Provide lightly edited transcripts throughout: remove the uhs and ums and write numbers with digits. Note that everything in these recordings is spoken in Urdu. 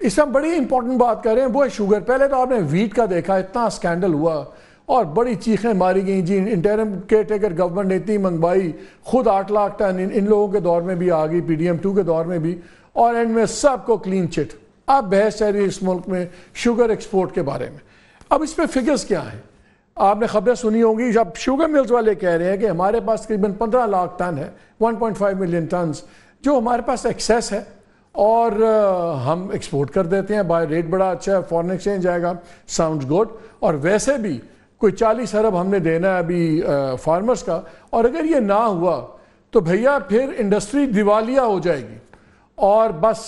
اس میں بڑی امپورٹنٹ بات کر رہے ہیں وہ ہے شوگر. پہلے تو آپ نے ویٹ کا دیکھا, اتنا اسکینڈل ہوا اور بڑی چیخیں ماری گئیں جی, انٹرم کیئر ٹیکر گورنمنٹ نے اتنی منگوائی, خود 8 لاکھ ٹن ان لوگوں کے دور میں بھی آ گئی, PDM2 کے دور میں بھی, اور اینڈ میں سب کو کلین چٹ. اب بحث چل رہی ہے اس ملک میں شوگر ایکسپورٹ کے بارے میں. اب اس میں فگرز کیا ہیں, آپ نے خبریں سنی ہوں گی, جب شوگر ملز والے کہہ رہے ہیں کہ ہمارے پاس تقریباً 15 لاکھ ٹن ہے, 1.5 ملین ٹنز جو ہمارے پاس ایکسیس ہے اور ہم ایکسپورٹ کر دیتے ہیں, بائی ریٹ بڑا اچھا ہے, فورن ایکسچینج آئے گا, ساؤنڈز گڈ. اور ویسے بھی کوئی 40 ارب ہم نے دینا ہے ابھی فارمرز کا, اور اگر یہ نہ ہوا تو بھیا پھر انڈسٹری دیوالیہ ہو جائے گی اور بس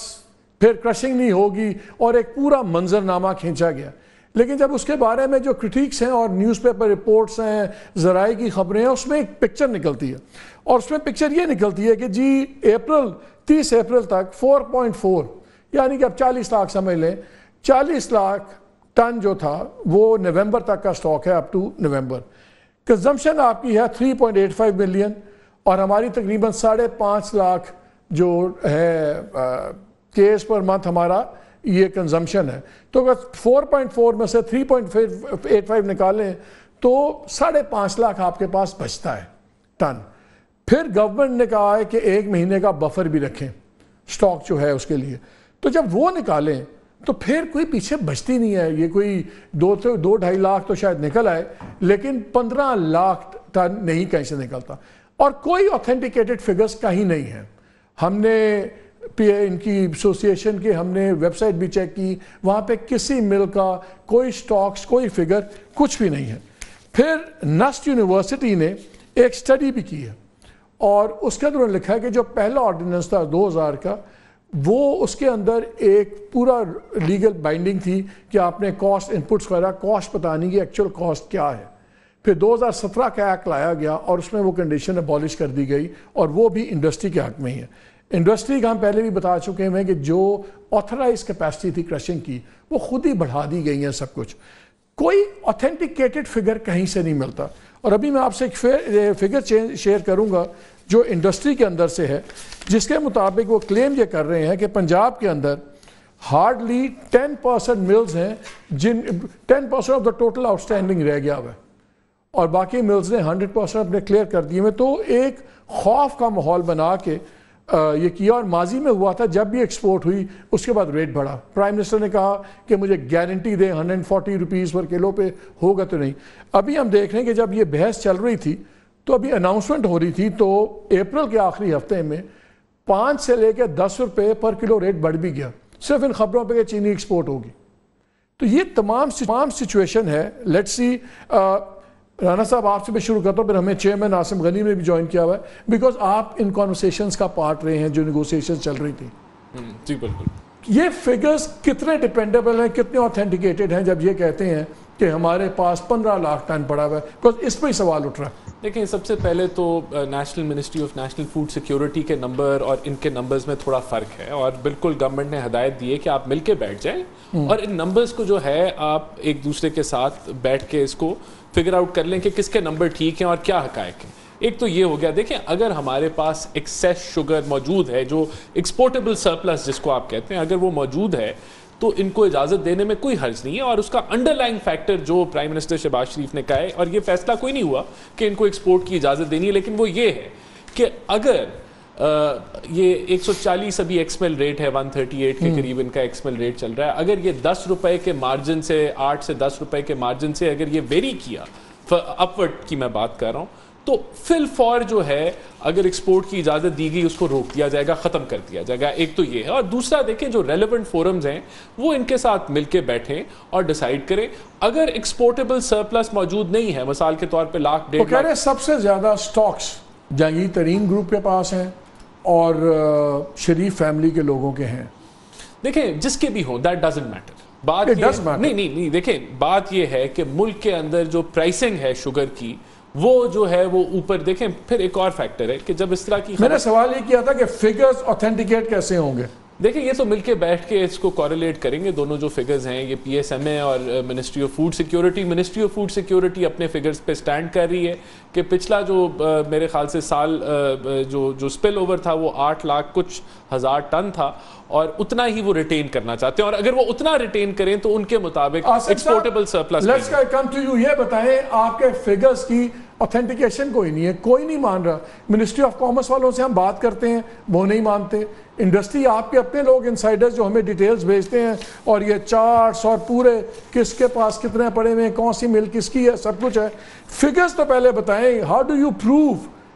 پھر کرشنگ نہیں ہوگی, اور ایک پورا منظرنامہ کھینچا گیا. لیکن جب اس کے بارے میں جو کرٹیکس ہیں اور نیوز پیپر رپورٹس ہیں, ذرائع کی خبریں ہیں, اس میں ایک پکچر نکلتی ہے, اور اس میں پکچر یہ نکلتی ہے کہ جی 30 اپریل تک 4.4 یعنی کہ اب 40 لاکھ سمجھ لیں, 40 لاکھ ٹن جو تھا وہ نومبر تک کا سٹاک ہے, اپ ٹو نومبر. کنزمپشن آپ کی ہے 3.85 ملین, اور ہماری تقریباً 5.5 لاکھ جو ہے کیس پر منتھ ہمارا یہ کنزمپشن ہے. تو اگر 4.4 میں سے 3.85 نکالیں تو 5.5 لاکھ آپ کے پاس بچتا ہے ٹن. پھر گورنمنٹ نے کہا ہے کہ 1 مہینے کا بفر بھی رکھیں سٹاک جو ہے اس کے لیے. تو جب وہ نکالیں تو پھر کوئی پیچھے بچتی نہیں ہے. یہ کوئی 2-2.5 لاکھ تو شاید نکل آئے, لیکن 15 لاکھ ٹن نہیں کہیں سے نکلتا, اور کوئی اوتھینٹیکیٹڈ فگرز کہیں نہیں ہیں. ہم نے ان کی ایسوسیشن کی ہم نے ویب سائٹ بھی چیک کی, وہاں پہ کسی مل کا کوئی سٹاکس کوئی فگر کچھ بھی نہیں ہے. پھر نسٹ یونیورسٹی نے ایک سٹڈی بھی کی ہے, اور اس کے اندر لکھا ہے کہ جو پہلا آرڈیننس تھا 2000 کا, وہ اس کے اندر ایک پورا لیگل بائنڈنگ تھی کہ آپ نے کاسٹ انپٹس وغیرہ کاسٹ پتہ نہیں کہ ایکچوئل کاسٹ کیا ہے. پھر 2017 کا ایکٹ لایا گیا اور اس میں وہ کنڈیشن ابالش کر دی گئی, اور وہ بھی انڈسٹری کے حق میں ہی ہے. انڈسٹری کا ہم پہلے بھی بتا چکے ہیں کہ جو آتھرائز کیپیسٹی تھی کرشنگ کی وہ خود ہی بڑھا دی گئی ہیں سب کچھ. کوئی اوتھینٹیکیٹڈ فگر کہیں سے نہیں ملتا. اور ابھی میں آپ سے ایک فگر شیئر کروں گا جو انڈسٹری کے اندر سے ہے, جس کے مطابق وہ کلیم یہ کر رہے ہیں کہ پنجاب کے اندر ہارڈلی 10% ملز ہیں 10% of the total out standing رہ گیا ہوا ہے, اور باقی ملز نے 100% اپنے کلیئر کر دیے ہوئے. تو ایک خوف کا ماحول بنا کے یہ کیا, اور ماضی میں ہوا تھا جب بھی ایکسپورٹ ہوئی اس کے بعد ریٹ بڑھا. پرائم منسٹر نے کہا کہ مجھے گارنٹی دے 140 روپیز پر کلو پہ ہوگا تو نہیں. ابھی ہم دیکھ رہے ہیں کہ جب یہ بحث چل رہی تھی تو ابھی اناؤنسمنٹ ہو رہی تھی, تو اپریل کے آخری ہفتے میں 5 سے لے کے 10 روپے پر کلو ریٹ بڑھ بھی گیا, صرف ان خبروں پہ کہ چینی ایکسپورٹ ہوگی. تو یہ تمام سچویشن ہے. لیٹس سی, رانا صاحب آپ سے بھی شروع کرتا ہوں, پھر ہمیں چیئرمین عاصم غنی نے بھی جوائن کیا ہوا ہے, بیکاز آپ ان کانورسیشنز کا پارٹ رہے ہیں جو نیگوسیشنز چل رہی تھی. جی بالکل. یہ فگرز کتنے ڈیپینڈیبل ہیں, کتنے اوتھینٹیکیٹڈ ہیں جب یہ کہتے ہیں کہ ہمارے پاس 15 لاکھ ٹن پڑا ہوا ہے, بیکاز اس پہ ہی سوال اٹھ رہا ہے. دیکھیں, سب سے پہلے تو national ministry of national food security کے نمبر اور ان کے نمبرز میں تھوڑا فرق ہے, اور بالکل گورنمنٹ نے ہدایت دی ہے کہ آپ مل کے بیٹھ جائیں اور ان نمبرز کو جو ہے آپ ایک دوسرے کے ساتھ بیٹھ کے اس کو فگر آؤٹ کر لیں کہ کس کے نمبر ٹھیک ہیں اور کیا حقائق ہیں. ایک تو یہ ہو گیا. دیکھیں, اگر ہمارے پاس ایکسیس شوگر موجود ہے, جو ایکسپورٹیبل سرپلس جس کو آپ کہتے ہیں, اگر وہ موجود ہے تو ان کو اجازت دینے میں کوئی حرج نہیں ہے. اور اس کا انڈر لائن فیکٹر جو پرائم منسٹر شہباز شریف نے کہا ہے, اور یہ فیصلہ کوئی نہیں ہوا کہ ان کو ایکسپورٹ کی اجازت دینی ہے, لیکن وہ یہ ہے کہ اگر یہ 140 ابھی ایکسمل ریٹ ہے, 138 کے قریب ان کا ایکسمل ریٹ چل رہا ہے, اگر یہ 10 روپے کے مارجن سے 8 سے 10 روپے کے مارجن سے اگر یہ ویری کیا, اپورڈ کی میں بات کر رہا ہوں, تو فی الفور جو ہے اگر ایکسپورٹ کی اجازت دی گئی اس کو روک دیا جائے گا, ختم کر دیا جائے گا. ایک تو یہ ہے, اور دوسرا دیکھیں جو ریلیونٹ فورمز ہیں وہ ان کے ساتھ مل کے بیٹھیں اور ڈیسائیڈ کریں. اگر ایکسپورٹیبل سرپلس موجود نہیں ہے, مثال کے طور پہ 1.5 وہ کہہ رہے ہیں سب سے زیادہ سٹاکس جہانگیر ترین گروپ کے پاس ہیں اور شریف فیملی کے لوگوں کے ہیں. دیکھیں, جس کے بھی ہوں, دیٹ ڈزنٹ میٹر. بات نہیں, دیکھیں بات یہ ہے کہ ملک کے اندر جو پرائسنگ ہے شوگر کی وہ جو ہے وہ اوپر. دیکھیں, پھر ایک اور فیکٹر ہے کہ جب اس طرح کی, میں نے سوال یہ کیا تھا کہ فگرز اوتھینٹیکیٹ کیسے ہوں گے. دیکھیں یہ تو مل کے بیٹھ کے اس کو کوریلیٹ کریں گے دونوں جو فگرز ہیں, یہ پی ایس ایم اے اور منسٹری آف فوڈ سیکیورٹی اپنے فگرز پہ سٹینڈ کر رہی ہے کہ پچھلا جو میرے خیال سے سال جو سپل اوور تھا وہ 8 لاکھ کچھ ہزار ٹن تھا, اور اتنا ہی وہ ریٹین کرنا چاہتے ہیں, اور اگر وہ اتنا ریٹین کریں تو ان کے مطابق exportable surplus. Let's come to you, یہ بتائیں آپ کے فگرز کی اوتھینٹیکیشن کوئی نہیں ہے, کوئی نہیں مان رہا. منسٹری آف کامرس والوں سے ہم بات کرتے ہیں, وہ نہیں مانتے. انڈسٹری آپ کے اپنے لوگ انسائڈرز جو ہمیں ڈیٹیلز بھیجتے ہیں, اور یہ چارٹس اور پورے کس کے پاس کتنے پڑے ہوئے ہیں, کون سی مل کس کی ہے, سب کچھ ہے. فگرز تو پہلے بتائیں, ہاؤ ڈو یو پروو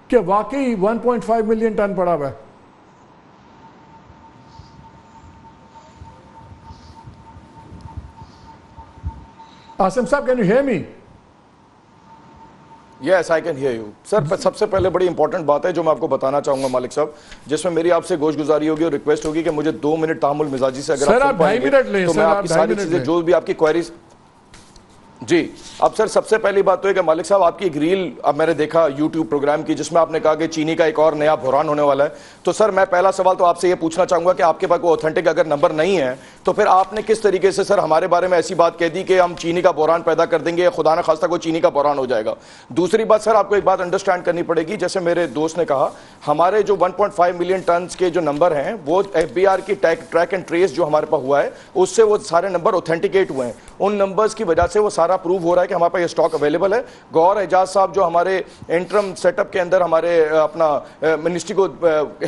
کہ واقعی 1.5 ملین ٹن پڑا ہوا ہے؟ آسم صاحب, can you hear me? Yes I can hear you sir. سب سے پہلے بڑی امپورٹنٹ بات ہے جو میں آپ کو بتانا چاہوں گا مالک صاحب, جس میں میری آپ سے گوش گزاری ہوگی اور ریکویسٹ ہوگی کہ مجھے 2 منٹ تحمل مزاجی سے اگر آپ سن پائیں گے تو میں آپ کی ساری چیزیں جو بھی آپ کی کوئریز. جی اب سر سب سے پہلی بات تو ہے کہ مالک صاحب آپ کی ایک ریل اب میں نے دیکھا یوٹیوب پروگرام کی جس میں آپ نے کہا کہ چینی کا ایک اور نیا بحران ہونے والا ہے. تو سر میں پہلا سوال تو آپ سے یہ پوچھنا چاہوں گا کہ آپ کے پاس کوئی اوتھینٹک اگر نمبر نہیں ہے تو پھر آپ نے کس طریقے سے سر ہمارے بارے میں ایسی بات کہہ دی کہ ہم چینی کا بحران پیدا کر دیں گے یا خدا نہ خواستہ کوئی چینی کا بحران ہو جائے گا. دوسری بات سر آپ کو ایک بات انڈرسٹینڈ کرنی پڑے گی, جیسے میرے دوست نے کہا ہمارے جو 1.5 ملین ٹنز کے جو نمبر ہیں وہ ایف بی آر کی ٹریک اینڈ ٹریس جو ہمارے پاس ہوا ہے اس سے وہ سارے نمبر اوتھینٹیکیٹ ہوئے ہیں. ان نمبرز کی وجہ سے وہ سارا پروو ہو رہا ہے کہ ہمارے پاس یہ اسٹاک اویلیبل ہے. گور اعجاز صاحب جو ہمارے انٹرم سیٹ اپ کے اندر ہمارے اپنا منسٹری کو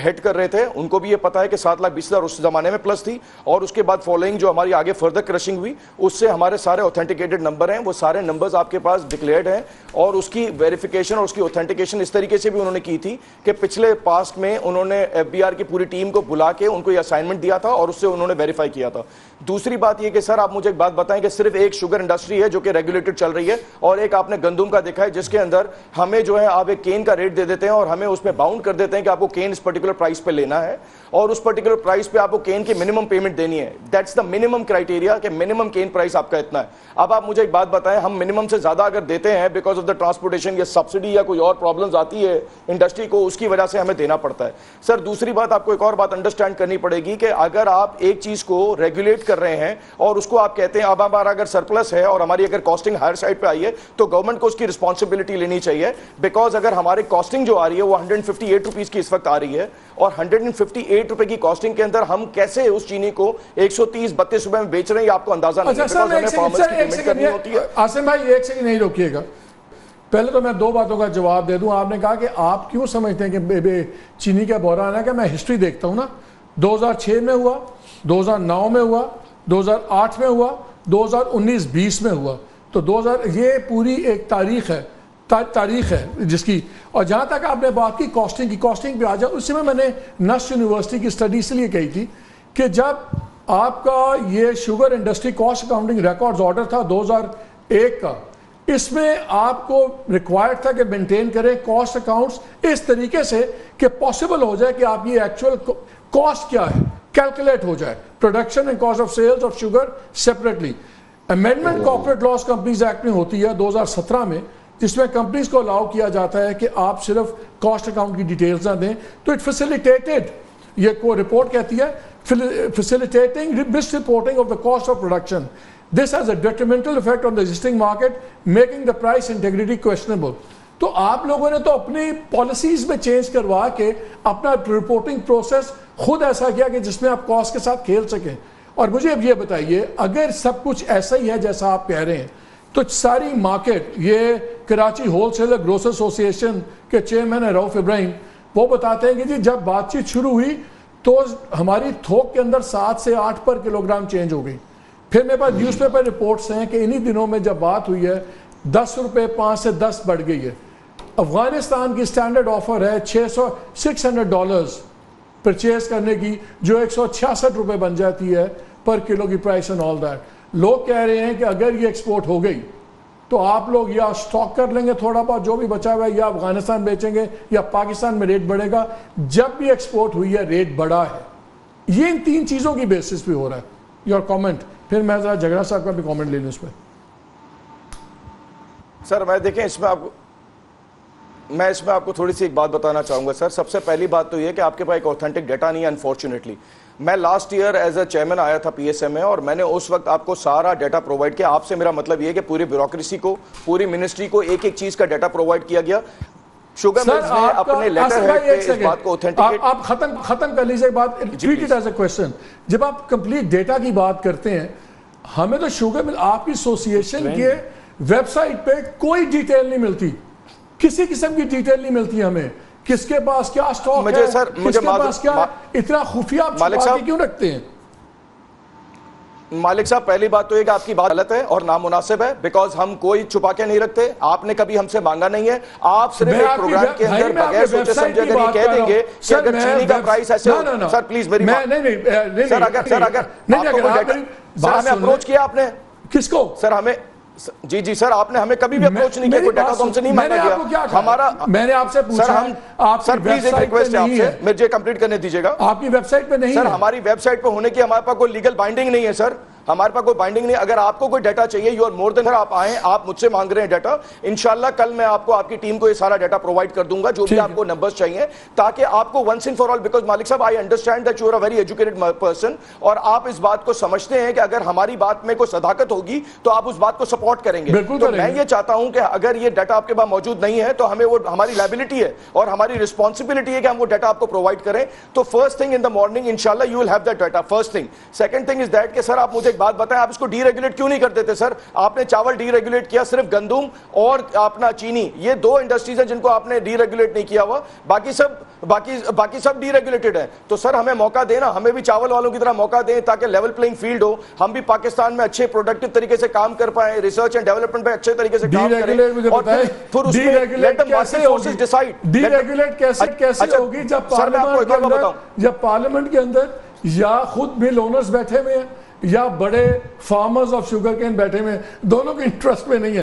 ہیڈ کر رہے تھے, ان کو بھی یہ پتا ہے کہ 7,20,000 اس زمانے میں پلس تھی, اور اس کے بعد فالوئنگ جو ہماری آگے فردر کرشنگ ہوئی اس سے ہمارے سارے اوتھینٹیکیٹڈ نمبر ہیں. وہ سارے نمبرز آپ کے پاس ڈکلیئرڈ ہیں, اور اس کی ویریفیکیشن اور اس کی اوتھینٹیکیشن اس طریقے سے بھی انہوں نے کی تھی کہ پچھلے پاسٹ میں انہوں نے ایف بی آر کی پوری ٹیم کو بلا کے ان کو یہ اسائنمنٹ دیا تھا اور اس سے انہوں نے ویریفائی کیا تھا. دوسری بات یہ کہ سر آپ مجھے ایک بات بتائیں کہ صرف ایک شوگر انڈسٹری ہے جو کہ ریگولیٹڈ چل رہی ہے, اور ایک آپ نے گندم کا دیکھا ہے جس کے اندر ہمیں جو ہے آپ ایک کین کا ریٹ دے دیتے ہیں اور ہمیں اس میں باؤنڈ کر دیتے ہیں کہ آپ کو کین اس پرٹیکولر پرائس پہ لینا ہے, اور اس پرٹیکولر پرائس پہ آپ کو کین کی منیمم پیمنٹ دینی ہے. دیٹس دا منیمم کرائٹیریا کہ منیمم کین پرائس آپ کا اتنا ہے. اب آپ مجھے ایک بات بتائیں, ہم منیمم سے زیادہ اگر دیتے ہیں بیکاز آف دا ٹرانسپورٹیشن یا سبسڈی یا کوئی اور پرابلمز آتی ہے انڈسٹری کو, اس کی وجہ سے ہمیں دینا پڑتا ہے. سر دوسری بات آپ کو ایک اور بات انڈرسٹینڈ کرنی پڑے گی کہ اگر آپ ایک چیز کو ریگولیٹ کر رہے ہیں اور اس کو آپ کہتے ہیں اب ہمارا اگر سرپلس ہے اور ہماری اگر کاسٹنگ ہائر سائڈ پہ آئی ہے تو گورنمنٹ کو اس کی رسپانسبلٹی لینی چاہیے, بیکاز اگر ہماری کاسٹنگ جو آ رہی ہے وہ 158 روپیز کی اس وقت آ رہی ہے, اور 158 روپے کی کاسٹنگ کے اندر ہم کیسے اس چینی کو 130-32 روپے میں بیچ رہے ہیں یہ آپ کو اندازہ نہیں ہے. آصم بھائی ایک سیکنڈ نہیں روکیے گا, پہلے تو میں 2 باتوں کا جواب دے دوں. آپ نے کہا کہ آپ کیوں سمجھتے ہیں کہ چینی کا بحران ہے, کہ میں ہسٹری دیکھتا ہوں نا, 2006 میں ہوا, 2009 میں ہوا, 2008 میں ہوا, 2019-20 میں ہوا, تو 2000 یہ پوری ایک تاریخ ہے جس کی. اور جہاں تک آپ نے بات کی کاسٹنگ پہ آ جاؤ, اس میں میں نے نسٹ یونیورسٹی کی اسٹڈی اس لیے کہی تھی کہ جب آپ کا یہ sugar industry cost accounting records order تھا 2001 کا, اس میں آپ کو ریکوائرڈ تھا کہ مینٹین کریں کاسٹ اکاؤنٹس اس طریقے سے کہ پاسبل ہو جائے کہ آپ کی ایکچوئل کاسٹ کیا ہے کیلکولیٹ ہو جائے, production and cost of sales of sugar separately. Amendment corporate laws companies act میں ہوتی ہے 2017 میں, جس میں کمپنیز کو الاؤ کیا جاتا ہے کہ آپ صرف کاسٹ اکاؤنٹ کی ڈیٹیلز نہ دیں. تو اٹ فیسیلیٹیٹڈ, یہ کو رپورٹ کہتی ہے facilitating misreporting of the cost of production. This has a detrimental effect on the existing market, making the price integrity questionable. تو آپ لوگوں نے تو اپنی پالیسیز میں چینج کروا کے اپنا رپورٹنگ پروسیس خود ایسا کیا کہ جس میں آپ کاسٹ کے ساتھ کھیل سکیں. اور مجھے اب یہ بتائیے, اگر سب کچھ ایسا ہی ہے جیسا آپ کہہ رہے ہیں, تو ساری مارکیٹ, یہ کراچی ہول سیلر گروسر ایسوسی ایشن کے چیئرمین ہیں رؤف ابراہیم, وہ بتاتے ہیں کہ جی جب بات چیت شروع ہوئی تو ہماری تھوک کے اندر 7 سے 8 پر کلو گرام چینج ہو گئی. پھر میرے پاس نیوز پیپر رپورٹس ہیں کہ انہی دنوں میں جب بات ہوئی ہے 10 روپے 5 سے 10 بڑھ گئی ہے. افغانستان کی سٹینڈرڈ آفر ہے $600 پرچیز کرنے کی, جو 166 روپے بن جاتی ہے پر کلو کی پرائس اینڈ آل دیٹ. لوگ کہہ رہے ہیں کہ اگر یہ ایکسپورٹ ہو گئی تو آپ لوگ یا سٹاک کر لیں گے تھوڑا بہت جو بھی بچا ہوا ہے, یا افغانستان بیچیں گے, یا پاکستان میں ریٹ بڑھے گا. جب بھی ایکسپورٹ ہوئی ہے ریٹ بڑھا ہے. یہ ان 3 چیزوں کی بیسس پہ ہو رہا ہے. یور کامنٹ, پھر میں ذرا جھگڑا صاحب کا بھی کامنٹ لے لوں اس پہ. سر میں دیکھیں اس میں آپ کو تھوڑی سی ایک بات بتانا چاہوں گا. سر سب سے پہلی بات تو یہ کہ آپ کے پاس ایک اوتھینٹک ڈیٹا نہیں ہے انفارچونیٹلی. میں last year as a chairman آیا تھا پی ایس ایم میں اور میں نے اس وقت آپ کو سارا ڈیٹا پرووائڈ کیا. آپ سے میرا مطلب یہ کہ پوری بیوروکریسی کو, پوری منسٹری کو ایک ایک چیز کا ڈیٹا پرووائڈ کیا گیا. شوگر ملز نے اپنے لیٹر ہیڈ پہ اس بات کو اوتھینٹیکیٹ. آپ ختم کر لیجئے بات, treat it as a question. جب آپ کمپلیٹ ڈیٹا کی بات کرتے ہیں, ہمیں تو شوگر مل آپ کی ایسوسیشن کے ویب سائٹ پہ کوئی ڈیٹیل نہیں ملتی, کسی قسم کی ڈیٹیل نہیں ملتی ہمیں. کس کے پاس کیا سٹاک ہے, کس کے پاس کیا, اتنا خفیہ آپ چھپا کے کیوں رکھتے ہیں؟ مالک صاحب پہلی بات تو یہ کہ آپ کی بات غلط ہے اور نامناسب ہے, بیکاز ہم کوئی چھپا کے نہیں رکھتے. آپ نے کبھی ہم سے مانگا نہیں ہے. آپ صرف ایک پروگرام کے اندر بغیر سوچے سمجھے اگر یہ کہہ دیں گے کہ اگر چینی کا پرائس ایسے ہو, سر پلیز میری بات, سر اگر آپ کو سر ہمیں اپروچ کیا آپ نے, کس کو سر ہمیں, جی سر آپ نے ہمیں کبھی بھی اپروچ نہیں کیا, کوئی ڈیٹا تو ہم سے نہیں مانگا گیا ہمارا. میں نے آپ سے پوچھا, سر پلیز ایک ریکویسٹ ہے آپ سے, مجھے کمپلیٹ کرنے دیجیے گا. آپ کی ویب سائٹ پہ نہیں ہے سر, ہماری ویب سائٹ پہ ہونے کی ہمارے پاس کوئی لیگل بائنڈنگ نہیں ہے سر, ہمارے پاس کوئی بائنڈنگ نہیں. اگر آپ کو کوئی ڈیٹا چاہیے, یو آر مور دین, آپ آئیں, آپ مجھ سے مانگ رہے ہیں ڈیٹا, انشاءاللہ کل میں آپ کو آپ کی ٹیم کو یہ سارا ڈیٹا پرووائڈ کر دوں گا, جو بھی آپ کو نمبرز چاہیے, تاکہ آپ کو once and for all, because Malik صاحب I understand that you are a very educated person, اور آپ اس بات کو سمجھتے ہیں کہ اگر ہماری بات میں کوئی صداقت ہوگی تو آپ اس بات کو سپورٹ کریں گے. تو میں یہ چاہتا ہوں کہ اگر یہ ڈیٹا آپ کے پاس موجود نہیں ہے تو ہمیں وہ ہماری لائبلٹی ہے اور ہماری رسپانسبلٹی ہے کہ ہم وہ ڈیٹا آپ کو پرووائڈ کریں. تو first thing in the morning انشاءاللہ you will have that data, first thing. Second thing is that کہ سر آپ مجھے ایک بات بتائیں, آپ اس کو ڈی ریگولیٹ کیوں نہیں کر دیتے سر؟ آپ نے چاول ڈی ریگولیٹ کیا, صرف گندم اور اپنا چینی, یہ دو انڈسٹریز ہیں جن کو آپ نے ڈی ریگولیٹ نہیں کیا ہوا, باقی سب ڈی ریگولیٹڈ ہیں. تو سر ہمیں موقع دیں نا, ہمیں بھی چاول والوں کی طرح موقع دیں تاکہ لیول پلینگ فیلڈ ہو, ہم بھی پاکستان میں اچھے پروڈکٹیو طریقے سے کام کر پائیں, ریسرچ اینڈ ڈیولپمنٹ پہ اچھے طریقے سے کام کریں, اور پھر اس میں let the market forces decide. D regulate کیسے ہوگی جب پارلیمنٹ کے اندر یا خود مل اونرز بیٹھے ہوئے ہیں یا بڑے فارمرز آف شوگر کین بیٹھے ہوئے ہیں, دونوں کے انٹرسٹ میں نہیں ہے.